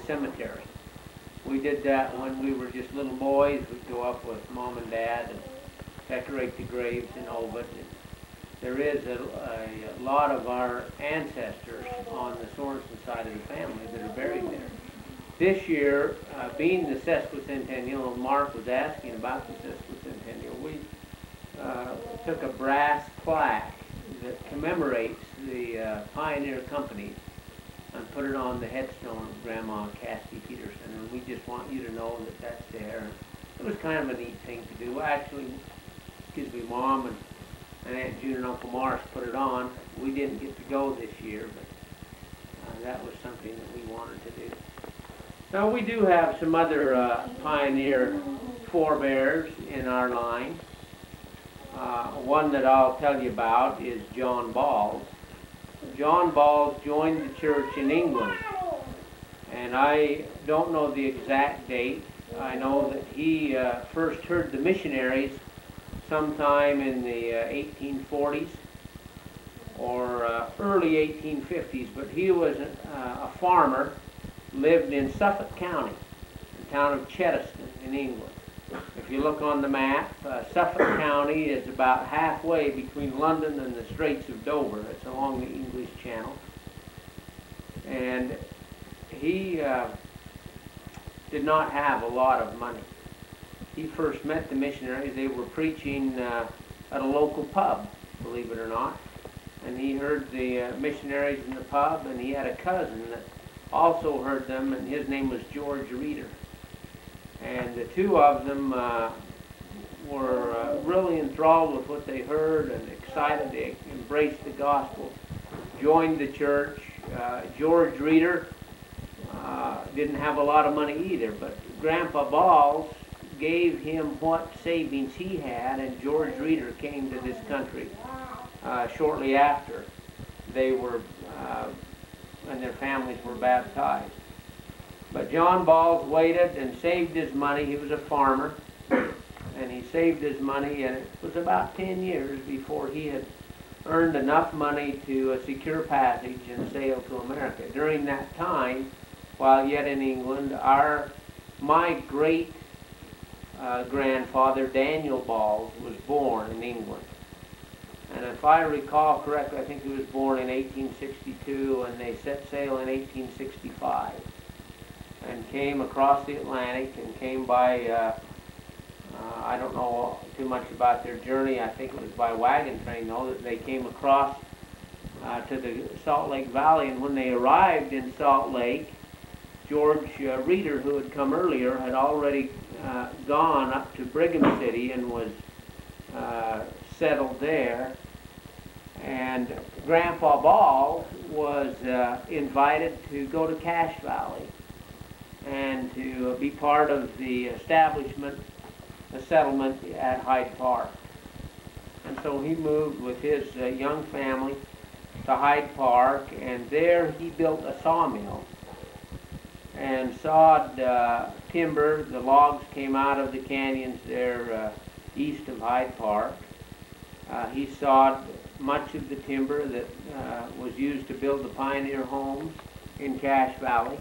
cemetery. We did that when we were just little boys. We'd go up with Mom and Dad and decorate the graves in Ovid. There is a lot of our ancestors on the Sorensen side of the family that are buried there. This year, being the sesquicentennial, Mark was asking about the sesquicentennial, we took a brass plaque that commemorates the pioneer companies and put it on the headstone of Grandma Cassidy Peterson, and we just want you to know that that's there. It was kind of a neat thing to do. Actually, Mom and Aunt June and Uncle Morris put it on. We didn't get to go this year, but that was something that we wanted to do. Now, we do have some other pioneer forebears in our line. One that I'll tell you about is John Balls. John Balls joined the church in England, and I don't know the exact date. I know that he first heard the missionaries sometime in the 1840s or early 1850s, but he was a farmer, lived in Suffolk County, the town of Cheddiston in England. If you look on the map, Suffolk County is about halfway between London and the Straits of Dover. It's along the English Channel. And he did not have a lot of money. He first met the missionaries. They were preaching at a local pub, believe it or not. And he heard the missionaries in the pub, and he had a cousin that also heard them, and his name was George Reeder. And the two of them were really enthralled with what they heard and excited. They embraced the gospel, joined the church. George Reeder didn't have a lot of money either, but Grandpa Balls gave him what savings he had, and George Reeder came to this country shortly after they were and their families were baptized. But John Balls waited and saved his money. He was a farmer, and he saved his money, and it was about 10 years before he had earned enough money to secure passage and sail to America. During that time, while yet in England, my great grandfather, Daniel Balls, was born in England. And if I recall correctly, I think he was born in 1862, and they set sail in 1865. And came across the Atlantic and came by, I don't know too much about their journey. I think it was by wagon train, though, that they came across to the Salt Lake Valley. And when they arrived in Salt Lake, George Reeder, who had come earlier, had already gone up to Brigham City and was settled there. And Grandpa Ball was invited to go to Cache Valley and to be part of the establishment, the settlement at Hyde Park. And so he moved with his young family to Hyde Park, and there he built a sawmill and sawed timber. The logs came out of the canyons there east of Hyde Park. He sawed much of the timber that was used to build the pioneer homes in Cache Valley.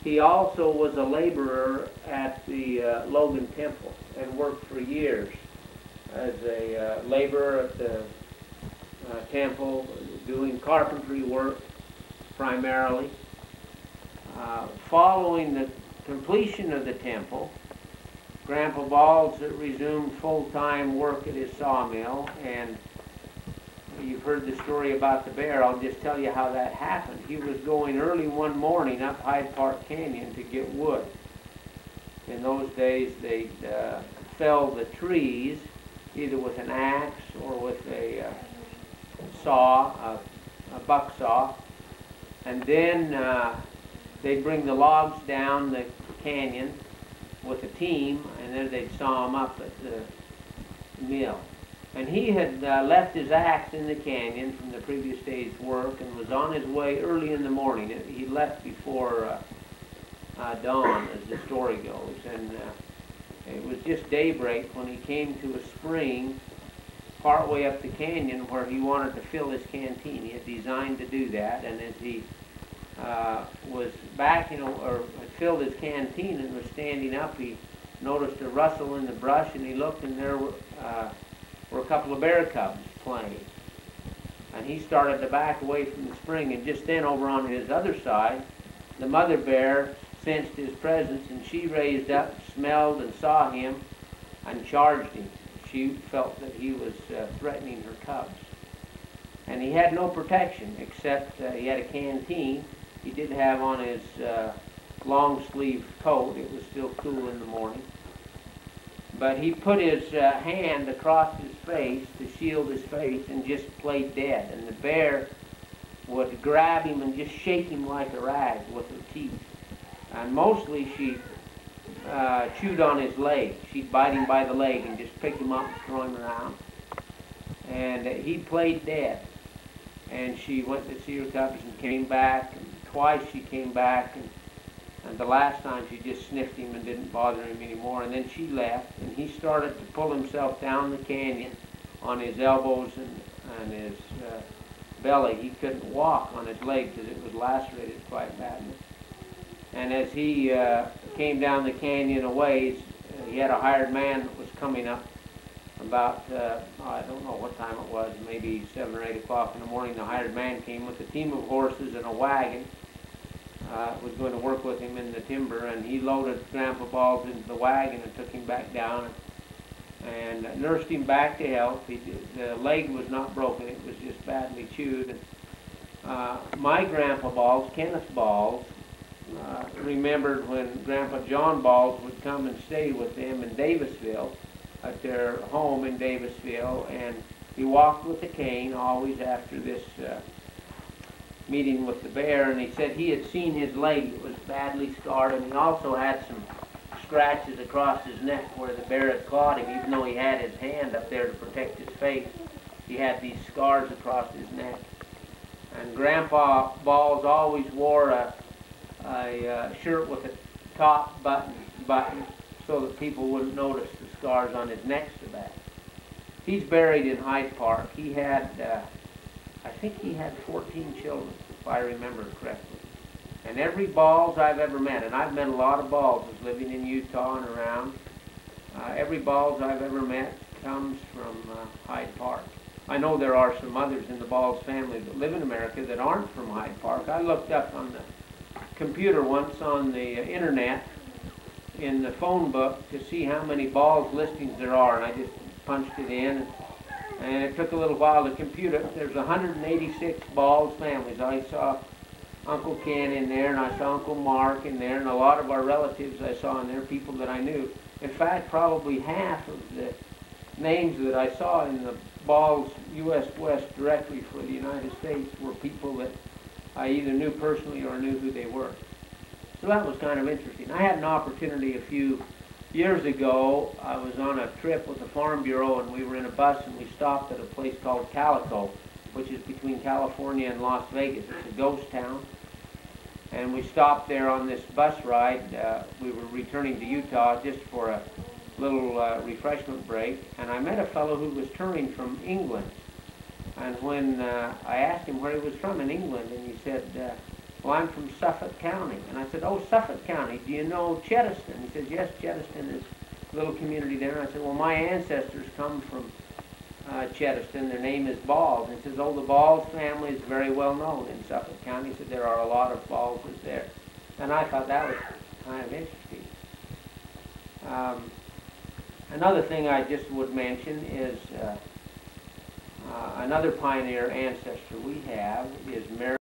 He also was a laborer at the Logan Temple and worked for years as a laborer at the temple, doing carpentry work primarily. Following the completion of the temple, Grandpa Balls resumed full-time work at his sawmill, and you've heard the story about the bear. I'll just tell you how that happened. He was going early one morning up Hyde Park Canyon to get wood. In those days, they'd fell the trees either with an axe or with a saw, a buck saw, and then they'd bring the logs down the canyon with a team, and then they'd saw them up at the mill. And he had left his axe in the canyon from the previous day's work and was on his way early in the morning. He left before dawn, as the story goes. And it was just daybreak when he came to a spring partway up the canyon where he wanted to fill his canteen. He had designed to do that, and as he was backing, or had filled his canteen and was standing up. He noticed a rustle in the brush, and he looked, and there were a couple of bear cubs playing. And he started to back away from the spring, and just then over on his other side, the mother bear sensed his presence, and she raised up, smelled, and saw him, and charged him. She felt that he was threatening her cubs. And he had no protection, except he had a canteen. He did have on his long sleeve coat. It was still cool in the morning. But he put his hand across his face to shield his face and just played dead. And the bear would grab him and just shake him like a rag with her teeth. And mostly she chewed on his leg. She'd bite him by the leg and just pick him up and throw him around. And he played dead. And she went to see her cubs and came back. And twice she came back. And the last time she just sniffed him and didn't bother him anymore. And then she left, and he started to pull himself down the canyon on his elbows and his belly. He couldn't walk on his leg because it was lacerated quite badly. And as he came down the canyon a ways, he had a hired man that was coming up about, I don't know what time it was, maybe 7 or 8 o'clock in the morning. The hired man came with a team of horses and a wagon. Was going to work with him in the timber, and he loaded Grandpa Balls into the wagon and took him back down and nursed him back to health. The leg was not broken, it was just badly chewed. My Grandpa Balls, Kenneth Balls, remembered when Grandpa John Balls would come and stay with them in Davisville, at their home in Davisville, and he walked with a cane always after this meeting with the bear, and he said he had seen his leg. It was badly scarred, and he also had some scratches across his neck where the bear had clawed him. Even though he had his hand up there to protect his face, he had these scars across his neck. And Grandpa Balls always wore a shirt with a top button so that people wouldn't notice the scars on his neck so bad. He's buried in Hyde Park. He had I think he had 14 children, if I remember correctly. And every Balls I've ever met, and I've met a lot of Balls living in Utah and around, every Balls I've ever met comes from Hyde Park. I know there are some others in the Balls family that live in America that aren't from Hyde Park. I looked up on the computer once on the internet in the phone book to see how many Balls listings there are, and I just punched it in. And it took a little while to compute it. There's 186 Balls families. I saw Uncle Ken in there, and I saw Uncle Mark in there, and a lot of our relatives I saw in there, people that I knew. In fact, probably half of the names that I saw in the Balls U.S. West directory for the United States were people that I either knew personally or knew who they were. So that was kind of interesting. I had an opportunity a few years ago. I was on a trip with the Farm Bureau, and we were in a bus, and we stopped at a place called Calico, which is between California and Las Vegas. It's a ghost town. And we stopped there on this bus ride. We were returning to Utah just for a little refreshment break, and I met a fellow who was touring from England. And when I asked him where he was from in England, and he said, well, I'm from Suffolk County. And I said, oh, Suffolk County, do you know Chetiston? He says, yes, Chetiston is a little community there. And I said, well, my ancestors come from Chetiston. Their name is Balls. And he says, oh, the Balls family is very well known in Suffolk County. He said, there are a lot of Ballses there. And I thought that was kind of interesting. Another thing I just would mention is another pioneer ancestor we have is Mary.